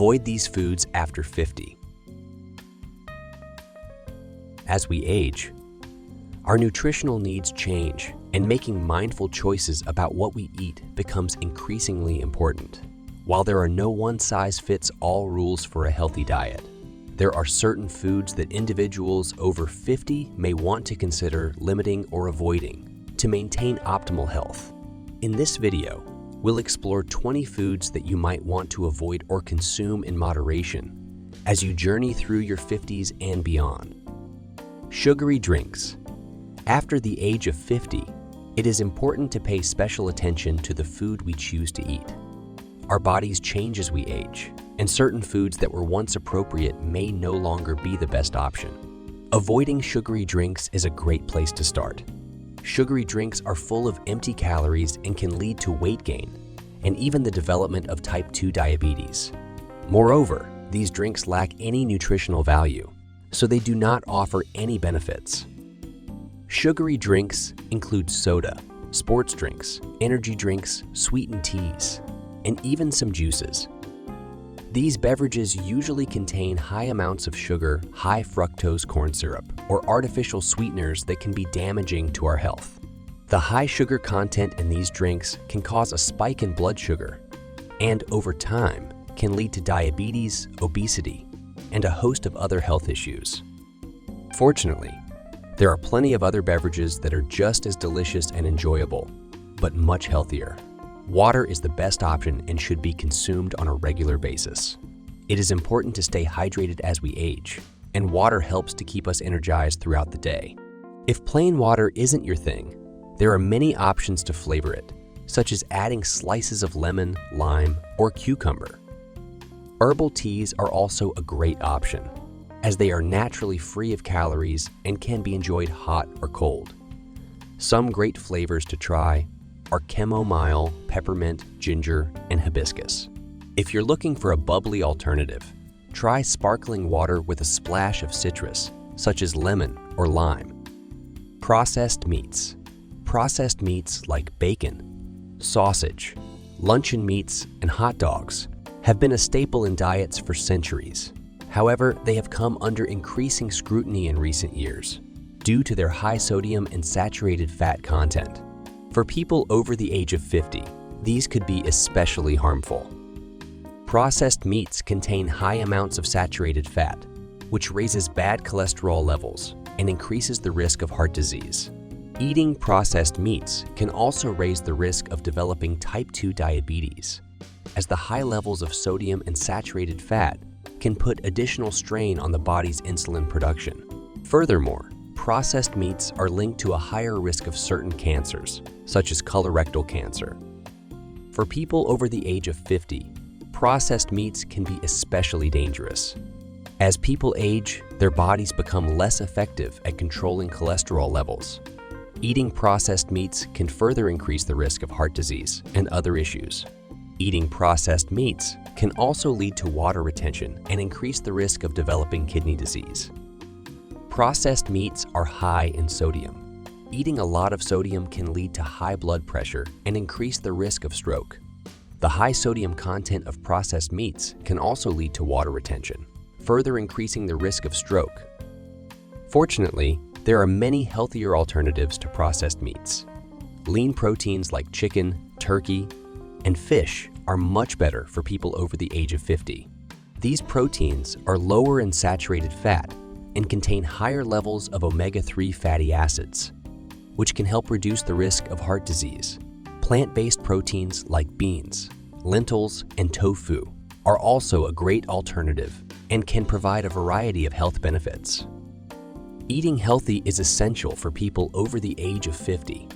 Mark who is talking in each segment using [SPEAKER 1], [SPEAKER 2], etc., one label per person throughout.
[SPEAKER 1] Avoid these foods after 50. As we age, our nutritional needs change, and making mindful choices about what we eat becomes increasingly important. While there are no one-size-fits-all rules for a healthy diet, there are certain foods that individuals over 50 may want to consider limiting or avoiding to maintain optimal health. In this video, we'll explore 20 foods that you might want to avoid or consume in moderation as you journey through your 50s and beyond. Sugary drinks. After the age of 50, it is important to pay special attention to the food we choose to eat. Our bodies change as we age, and certain foods that were once appropriate may no longer be the best option. Avoiding sugary drinks is a great place to start. Sugary drinks are full of empty calories and can lead to weight gain and even the development of type 2 diabetes. Moreover, these drinks lack any nutritional value, so they do not offer any benefits. Sugary drinks include soda, sports drinks, energy drinks, sweetened teas, and even some juices. These beverages usually contain high amounts of sugar, high fructose corn syrup, or artificial sweeteners that can be damaging to our health. The high sugar content in these drinks can cause a spike in blood sugar, and over time can lead to diabetes, obesity, and a host of other health issues. Fortunately, there are plenty of other beverages that are just as delicious and enjoyable, but much healthier. Water is the best option and should be consumed on a regular basis. It is important to stay hydrated as we age, and water helps to keep us energized throughout the day. If plain water isn't your thing, there are many options to flavor it, such as adding slices of lemon, lime, or cucumber. Herbal teas are also a great option, as they are naturally free of calories and can be enjoyed hot or cold. Some great flavors to try are chamomile, peppermint, ginger, and hibiscus. If you're looking for a bubbly alternative, try sparkling water with a splash of citrus, such as lemon or lime. Processed meats. Processed meats like bacon, sausage, luncheon meats, and hot dogs have been a staple in diets for centuries. However, they have come under increasing scrutiny in recent years due to their high sodium and saturated fat content. For people over the age of 50, these could be especially harmful. Processed meats contain high amounts of saturated fat, which raises bad cholesterol levels and increases the risk of heart disease. Eating processed meats can also raise the risk of developing type 2 diabetes, as the high levels of sodium and saturated fat can put additional strain on the body's insulin production. Furthermore, processed meats are linked to a higher risk of certain cancers, such as colorectal cancer. For people over the age of 50, processed meats can be especially dangerous. As people age, their bodies become less effective at controlling cholesterol levels. Eating processed meats can further increase the risk of heart disease and other issues. Eating processed meats can also lead to water retention and increase the risk of developing kidney disease. Processed meats are high in sodium. Eating a lot of sodium can lead to high blood pressure and increase the risk of stroke. The high sodium content of processed meats can also lead to water retention, further increasing the risk of stroke. Fortunately, there are many healthier alternatives to processed meats. Lean proteins like chicken, turkey, and fish are much better for people over the age of 50. These proteins are lower in saturated fat and contain higher levels of omega-3 fatty acids, which can help reduce the risk of heart disease. Plant-based proteins like beans, lentils, and tofu are also a great alternative and can provide a variety of health benefits. Eating healthy is essential for people over the age of 50.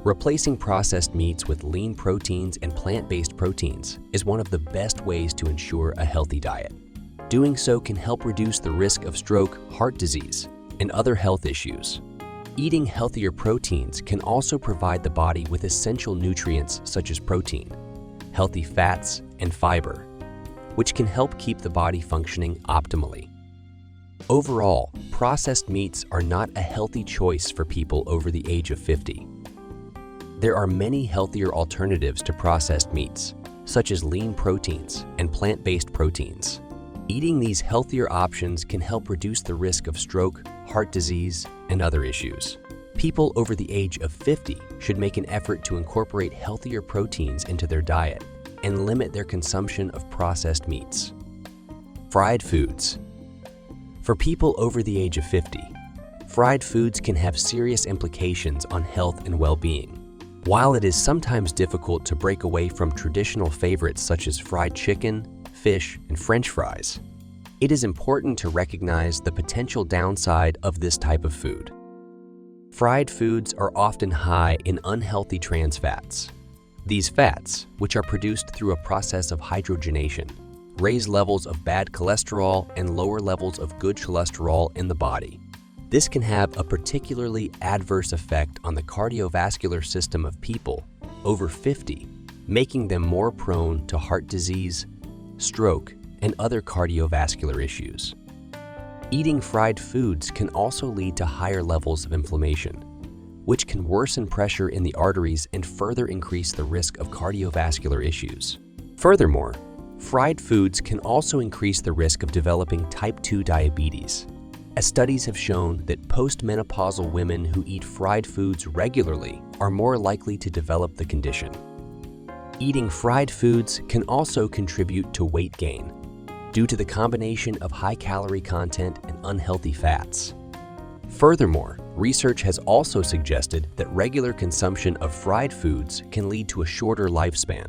[SPEAKER 1] Replacing processed meats with lean proteins and plant-based proteins is one of the best ways to ensure a healthy diet. Doing so can help reduce the risk of stroke, heart disease, and other health issues. Eating healthier proteins can also provide the body with essential nutrients such as protein, healthy fats, and fiber, which can help keep the body functioning optimally. Overall, processed meats are not a healthy choice for people over the age of 50. There are many healthier alternatives to processed meats, such as lean proteins and plant-based proteins. Eating these healthier options can help reduce the risk of stroke, heart disease, and other issues. People over the age of 50 should make an effort to incorporate healthier proteins into their diet and limit their consumption of processed meats. Fried foods. For people over the age of 50, fried foods can have serious implications on health and well-being. While it is sometimes difficult to break away from traditional favorites such as fried chicken, fish, and French fries, it is important to recognize the potential downside of this type of food. Fried foods are often high in unhealthy trans fats. These fats, which are produced through a process of hydrogenation, raise levels of bad cholesterol and lower levels of good cholesterol in the body. This can have a particularly adverse effect on the cardiovascular system of people over 50, making them more prone to heart disease, stroke, and other cardiovascular issues. Eating fried foods can also lead to higher levels of inflammation, which can worsen pressure in the arteries and further increase the risk of cardiovascular issues. Furthermore, fried foods can also increase the risk of developing type 2 diabetes, as studies have shown that postmenopausal women who eat fried foods regularly are more likely to develop the condition. Eating fried foods can also contribute to weight gain due to the combination of high-calorie content and unhealthy fats. Furthermore, research has also suggested that regular consumption of fried foods can lead to a shorter lifespan.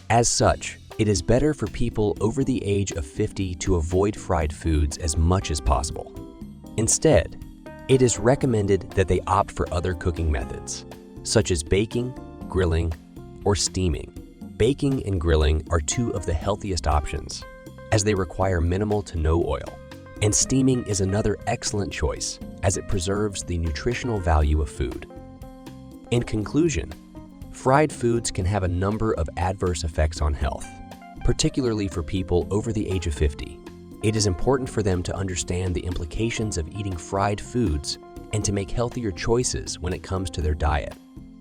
[SPEAKER 1] As such, it is better for people over the age of 50 to avoid fried foods as much as possible. Instead, it is recommended that they opt for other cooking methods, such as baking, grilling, or steaming. Baking and grilling are two of the healthiest options, as they require minimal to no oil. And steaming is another excellent choice, as it preserves the nutritional value of food. In conclusion, fried foods can have a number of adverse effects on health, particularly for people over the age of 50. It is important for them to understand the implications of eating fried foods and to make healthier choices when it comes to their diet.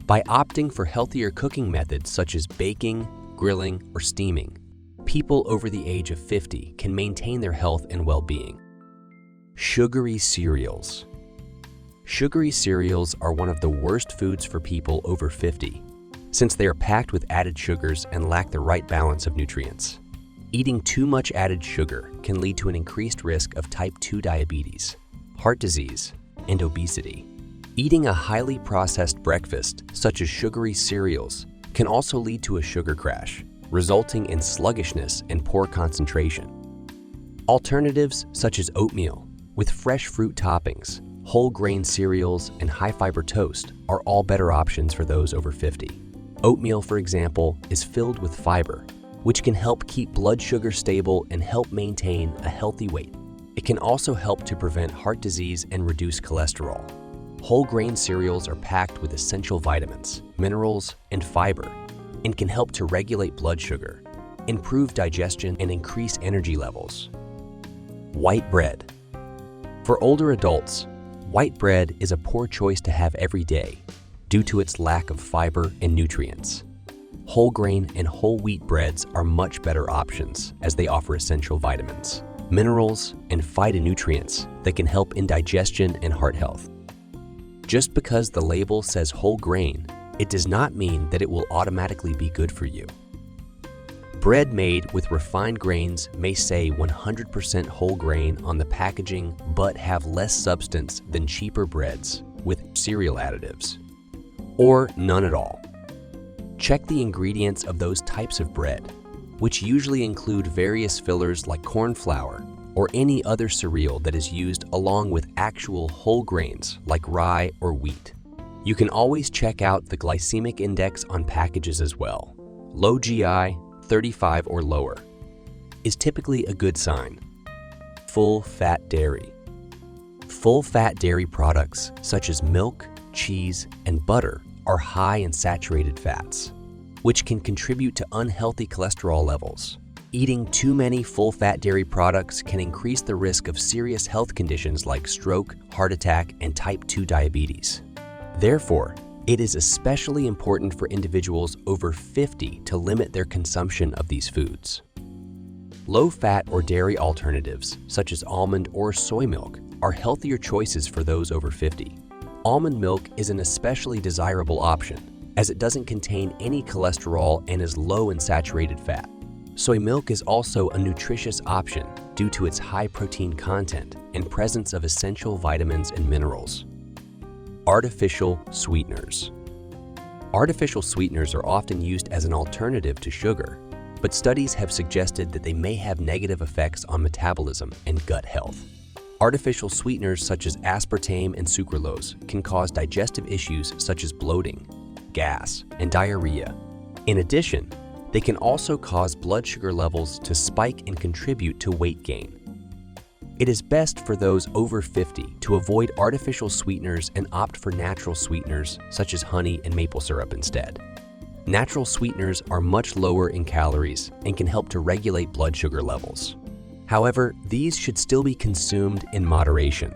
[SPEAKER 1] By opting for healthier cooking methods such as baking, grilling, or steaming, people over the age of 50 can maintain their health and well-being. Sugary cereals. Sugary cereals are one of the worst foods for people over 50, since they are packed with added sugars and lack the right balance of nutrients. Eating too much added sugar can lead to an increased risk of type 2 diabetes, heart disease, and obesity. Eating a highly processed breakfast, such as sugary cereals, can also lead to a sugar crash, resulting in sluggishness and poor concentration. Alternatives such as oatmeal, with fresh fruit toppings, whole grain cereals, and high-fiber toast are all better options for those over 50. Oatmeal, for example, is filled with fiber, which can help keep blood sugar stable and help maintain a healthy weight. It can also help to prevent heart disease and reduce cholesterol. Whole grain cereals are packed with essential vitamins, minerals, and fiber, and can help to regulate blood sugar, improve digestion, and increase energy levels. White bread. For older adults, white bread is a poor choice to have every day due to its lack of fiber and nutrients. Whole grain and whole wheat breads are much better options as they offer essential vitamins, minerals, and phytonutrients that can help in digestion and heart health. Just because the label says whole grain, it does not mean that it will automatically be good for you. Bread made with refined grains may say 100% whole grain on the packaging but have less substance than cheaper breads with cereal additives, or none at all. Check the ingredients of those types of bread, which usually include various fillers like corn flour or any other cereal that is used along with actual whole grains like rye or wheat. You can always check out the glycemic index on packages as well. Low GI, 35 or lower, is typically a good sign. Full-fat dairy. Full-fat dairy products such as milk, cheese, and butter are high in saturated fats, which can contribute to unhealthy cholesterol levels. Eating too many full-fat dairy products can increase the risk of serious health conditions like stroke, heart attack, and type 2 diabetes. Therefore, It is especially important for individuals over 50 to limit their consumption of these foods. Low-fat or dairy alternatives, such as almond or soy milk, are healthier choices for those over 50. Almond milk is an especially desirable option, as it doesn't contain any cholesterol and is low in saturated fat. Soy milk is also a nutritious option due to its high protein content and presence of essential vitamins and minerals. Artificial sweeteners. Artificial sweeteners are often used as an alternative to sugar, but studies have suggested that they may have negative effects on metabolism and gut health. Artificial sweeteners such as aspartame and sucralose can cause digestive issues such as bloating, gas, and diarrhea. In addition, they can also cause blood sugar levels to spike and contribute to weight gain. It is best for those over 50 to avoid artificial sweeteners and opt for natural sweeteners such as honey and maple syrup instead. Natural sweeteners are much lower in calories and can help to regulate blood sugar levels. However, these should still be consumed in moderation.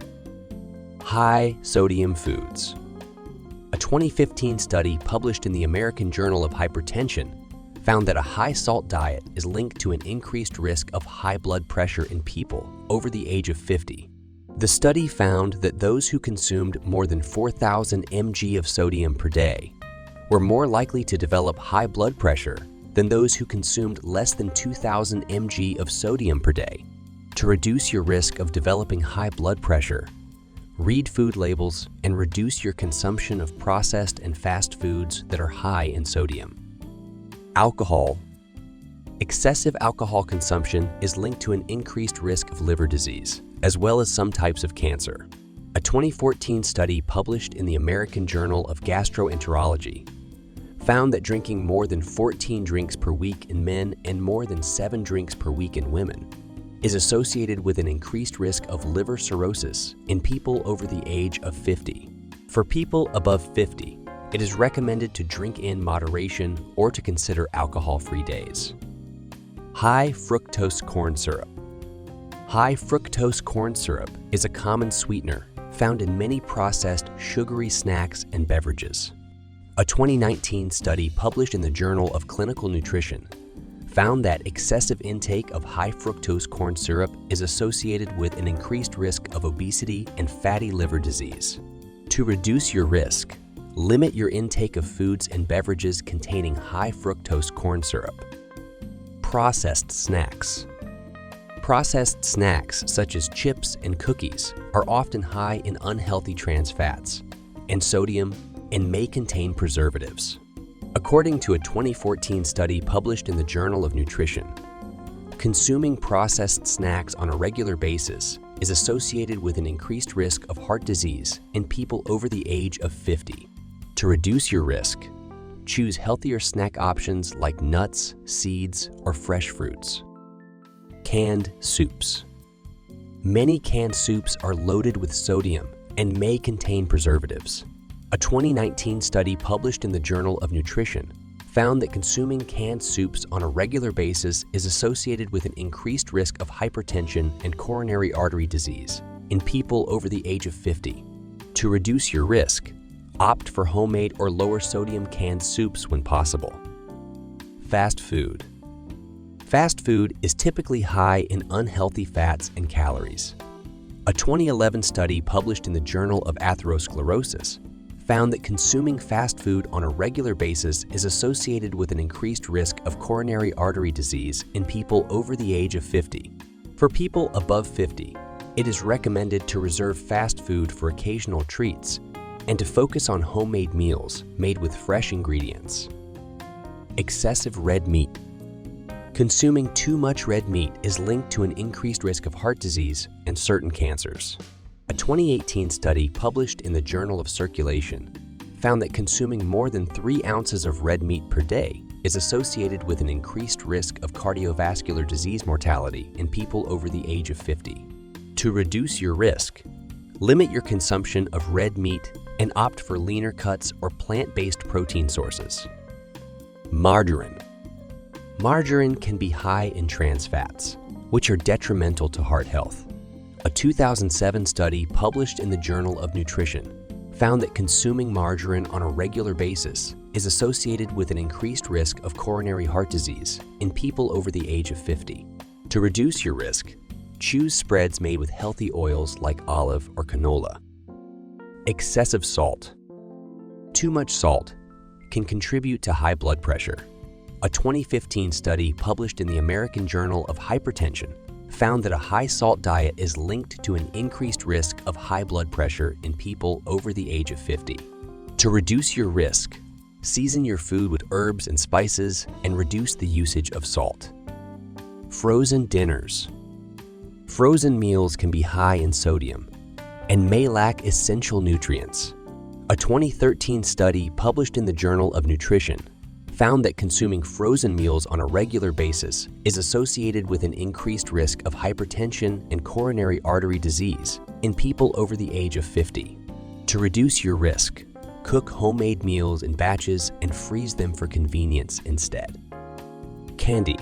[SPEAKER 1] High sodium foods. A 2015 study published in the American Journal of Hypertension found that a high-salt diet is linked to an increased risk of high blood pressure in people over the age of 50. The study found that those who consumed more than 4,000 mg of sodium per day were more likely to develop high blood pressure than those who consumed less than 2,000 mg of sodium per day. To reduce your risk of developing high blood pressure, read food labels and reduce your consumption of processed and fast foods that are high in sodium. Alcohol. Excessive alcohol consumption is linked to an increased risk of liver disease, as well as some types of cancer. A 2014 study published in the American Journal of Gastroenterology found that drinking more than 14 drinks per week in men and more than 7 drinks per week in women is associated with an increased risk of liver cirrhosis in people over the age of 50. For people above 50, it is recommended to drink in moderation or to consider alcohol-free days. High fructose corn syrup. High fructose corn syrup is a common sweetener found in many processed sugary snacks and beverages. A 2019 study published in the Journal of Clinical Nutrition found that excessive intake of high fructose corn syrup is associated with an increased risk of obesity and fatty liver disease. To reduce your risk, limit your intake of foods and beverages containing high fructose corn syrup. Processed snacks. Processed snacks such as chips and cookies are often high in unhealthy trans fats and sodium and may contain preservatives. According to a 2014 study published in the Journal of Nutrition, consuming processed snacks on a regular basis is associated with an increased risk of heart disease in people over the age of 50. To reduce your risk, choose healthier snack options like nuts, seeds, or fresh fruits. Canned soups. Many canned soups are loaded with sodium and may contain preservatives. A 2019 study published in the Journal of Nutrition found that consuming canned soups on a regular basis is associated with an increased risk of hypertension and coronary artery disease in people over the age of 50. To reduce your risk, opt for homemade or lower sodium canned soups when possible. Fast food. Fast food is typically high in unhealthy fats and calories. A 2011 study published in the Journal of Atherosclerosis found that consuming fast food on a regular basis is associated with an increased risk of coronary artery disease in people over the age of 50. For people above 50, it is recommended to reserve fast food for occasional treats and to focus on homemade meals made with fresh ingredients. Excessive red meat. Consuming too much red meat is linked to an increased risk of heart disease and certain cancers. A 2018 study published in the Journal of Circulation found that consuming more than 3 ounces of red meat per day is associated with an increased risk of cardiovascular disease mortality in people over the age of 50. To reduce your risk, limit your consumption of red meat and opt for leaner cuts or plant-based protein sources. Margarine. Margarine can be high in trans fats, which are detrimental to heart health. A 2007 study published in the Journal of Nutrition found that consuming margarine on a regular basis is associated with an increased risk of coronary heart disease in people over the age of 50. To reduce your risk, choose spreads made with healthy oils like olive or canola. Excessive salt. Too much salt can contribute to high blood pressure. A 2015 study published in the American Journal of Hypertension found that a high salt diet is linked to an increased risk of high blood pressure in people over the age of 50. To reduce your risk, season your food with herbs and spices and reduce the usage of salt. Frozen dinners. Frozen meals can be high in sodium and may lack essential nutrients. A 2013 study published in the Journal of Nutrition found that consuming frozen meals on a regular basis is associated with an increased risk of hypertension and coronary artery disease in people over the age of 50. To reduce your risk, cook homemade meals in batches and freeze them for convenience instead. Candy.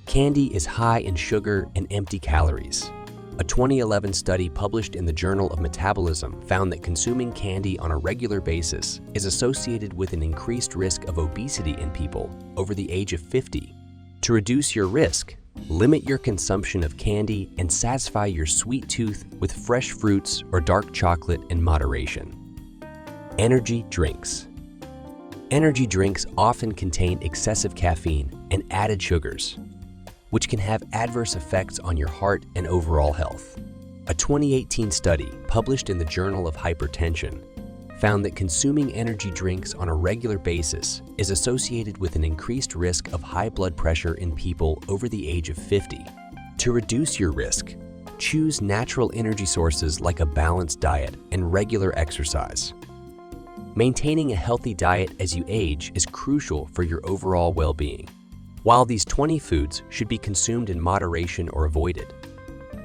[SPEAKER 1] Candy is high in sugar and empty calories. A 2011 study published in the Journal of Metabolism found that consuming candy on a regular basis is associated with an increased risk of obesity in people over the age of 50. To reduce your risk, limit your consumption of candy and satisfy your sweet tooth with fresh fruits or dark chocolate in moderation. Energy drinks. Energy drinks often contain excessive caffeine and added sugars, which can have adverse effects on your heart and overall health. A 2018 study published in the Journal of Hypertension found that consuming energy drinks on a regular basis is associated with an increased risk of high blood pressure in people over the age of 50. To reduce your risk, choose natural energy sources like a balanced diet and regular exercise. Maintaining a healthy diet as you age is crucial for your overall well-being. While these 20 foods should be consumed in moderation or avoided,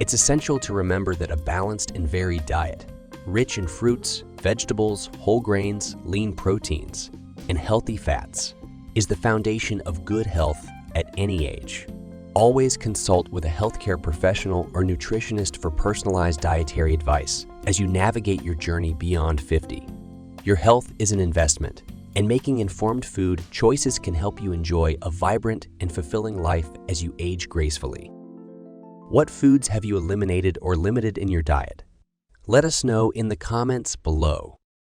[SPEAKER 1] it's essential to remember that a balanced and varied diet, rich in fruits, vegetables, whole grains, lean proteins, and healthy fats, is the foundation of good health at any age. Always consult with a healthcare professional or nutritionist for personalized dietary advice as you navigate your journey beyond 50. Your health is an investment, and making informed food choices can help you enjoy a vibrant and fulfilling life as you age gracefully. What foods have you eliminated or limited in your diet? Let us know in the comments below.